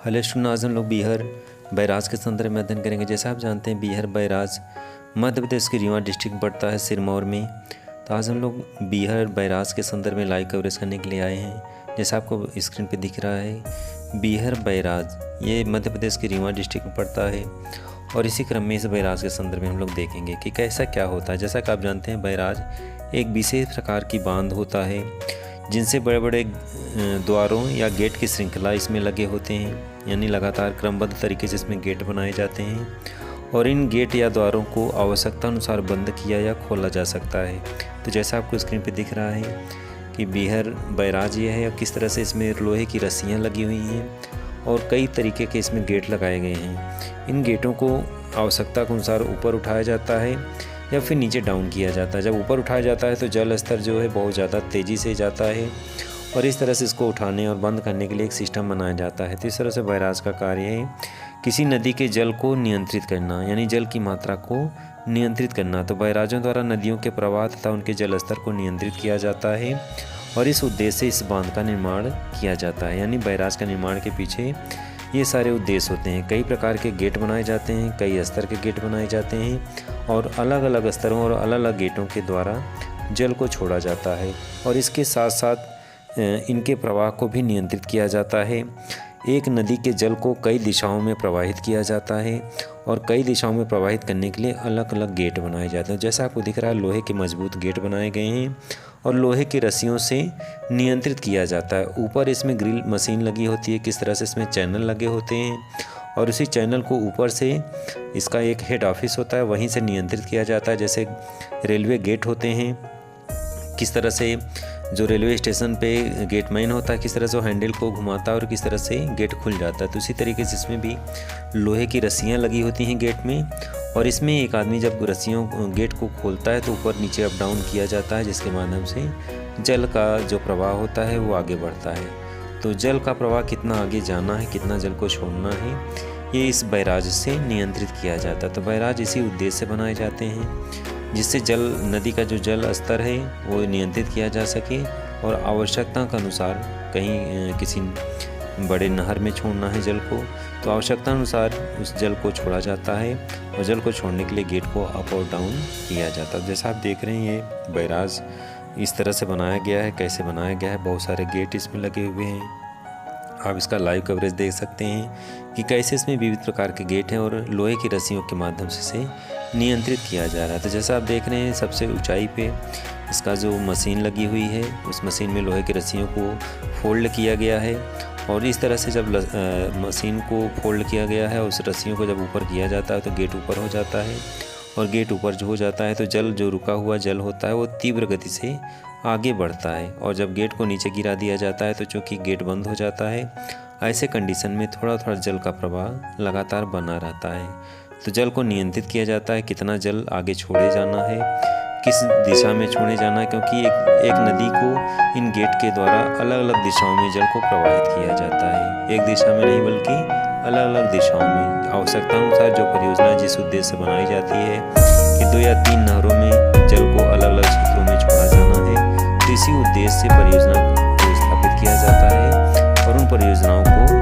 Hello student, आज हम लोग बीहर बैराज के संदर्भ में अध्ययन करेंगे। जैसा आप जानते हैं बीहर बैराज मध्य प्रदेश के रीवा डिस्ट्रिक्ट में पड़ता है, सिरमौर में। तो आज हम लोग बीहर बैराज के संदर्भ में लाइव कवरेज करने के लिए आए हैं। जैसा आपको स्क्रीन पे दिख रहा है, बीहर बैराज ये मध्य प्रदेश के रीवा डिस्ट्रिक्ट में पड़ता है। और इसी क्रम में इस बैराज के संदर्भ में हम लोग देखेंगे कि कैसा क्या होता है। जैसा कि आप जानते हैं, बैराज एक विशेष प्रकार की बांध होता है जिनसे बड़े बड़े द्वारों या गेट की श्रृंखला इसमें लगे होते हैं, यानी लगातार क्रमबद्ध तरीके से इसमें गेट बनाए जाते हैं। और इन गेट या द्वारों को आवश्यकता अनुसार बंद किया या खोला जा सकता है। तो जैसा आपको स्क्रीन पे दिख रहा है कि बीहर बैराज ये है और किस तरह से इसमें लोहे की रस्सियाँ लगी हुई हैं और कई तरीके के इसमें गेट लगाए गए हैं। इन गेटों को आवश्यकता के अनुसार ऊपर उठाया जाता है या फिर नीचे डाउन किया जाता है। जब ऊपर उठाया जाता है तो जल स्तर जो है बहुत ज़्यादा तेज़ी से जाता है और इस तरह से इसको उठाने और बंद करने के लिए एक सिस्टम बनाया जाता है। तो इस तरह से बैराज का कार्य है किसी नदी के जल को नियंत्रित करना, यानी जल की मात्रा को नियंत्रित करना। तो बैराजों द्वारा नदियों के प्रवाह तथा उनके जल स्तर को नियंत्रित किया जाता है और इस उद्देश्य से इस बांध का निर्माण किया जाता है। यानी बैराज का निर्माण के पीछे ये सारे उद्देश्य होते हैं। कई प्रकार के गेट बनाए जाते हैं, कई स्तर के गेट बनाए जाते हैं और अलग अलग स्तरों और अलग अलग गेटों के द्वारा जल को छोड़ा जाता है और इसके साथ साथ इनके प्रवाह को भी नियंत्रित किया जाता है। एक नदी के जल को कई दिशाओं में प्रवाहित किया जाता है और कई दिशाओं में प्रवाहित करने के लिए अलग अलग गेट बनाए जाते हैं। जैसा आपको दिख रहा है, लोहे के मजबूत गेट बनाए गए हैं और लोहे की रस्सियों से नियंत्रित किया जाता है। ऊपर इसमें ग्रिल मशीन लगी होती है, किस तरह से इसमें चैनल लगे होते हैं और उसी चैनल को ऊपर से इसका एक हेड ऑफिस होता है, वहीं से नियंत्रित किया जाता है। जैसे रेलवे गेट होते हैं, किस तरह से जो रेलवे स्टेशन पे गेटमैन होता है, किस तरह से वो हैंडल को घुमाता है और किस तरह से गेट खुल जाता है। तो उसी तरीके से इसमें भी लोहे की रस्सियाँ लगी होती हैं गेट में और इसमें एक आदमी जब रस्सियों गेट को खोलता है तो ऊपर नीचे अप डाउन किया जाता है, जिसके माध्यम से जल का जो प्रवाह होता है वो आगे बढ़ता है। तो जल का प्रवाह कितना आगे जाना है, कितना जल को छोड़ना है, ये इस बैराज से नियंत्रित किया जाता है। तो बैराज इसी उद्देश्य से बनाए जाते हैं जिससे जल नदी का जो जल स्तर है वो नियंत्रित किया जा सके और आवश्यकता के अनुसार कहीं किसी बड़े नहर में छोड़ना है जल को तो आवश्यकता अनुसार उस जल को छोड़ा जाता है और जल को छोड़ने के लिए गेट को अप और डाउन किया जाता है। जैसा आप देख रहे हैं, ये बैराज इस तरह से बनाया गया है। कैसे बनाया गया है, बहुत सारे गेट इसमें लगे हुए हैं। आप इसका लाइव कवरेज देख सकते हैं कि कैसे इसमें विविध प्रकार के गेट हैं और लोहे की रस्सियों के माध्यम से नियंत्रित किया जा रहा है। तो जैसा आप देख रहे हैं, सबसे ऊंचाई पे इसका जो मशीन लगी हुई है, उस मशीन में लोहे की रस्सियों को फोल्ड किया गया है और इस तरह से जब मशीन को फोल्ड किया गया है, उस रस्सियों को जब ऊपर किया जाता है तो गेट ऊपर हो जाता है और गेट ऊपर जो हो जाता है तो जल जो रुका हुआ जल होता है वो तीव्र गति से आगे बढ़ता है और जब गेट को नीचे गिरा दिया जाता है तो चूँकि गेट बंद हो जाता है, ऐसे कंडीशन में थोड़ा थोड़ा जल का प्रवाह लगातार बना रहता है। तो जल को नियंत्रित किया जाता है, कितना जल आगे छोड़े जाना है, किस दिशा में छोड़े जाना है, क्योंकि एक नदी को इन गेट के द्वारा अलग अलग दिशाओं में जल को प्रवाहित किया जाता है। एक दिशा में नहीं बल्कि अलग अलग दिशाओं में आवश्यकता अनुसार जो परियोजना जिस उद्देश्य से बनाई जाती है कि 2 या 3 नहरों में जल को अलग अलग क्षेत्रों में छोड़ा जाना है, तो इसी उद्देश्य से परियोजना को स्थापित किया जाता है और उन परियोजनाओं को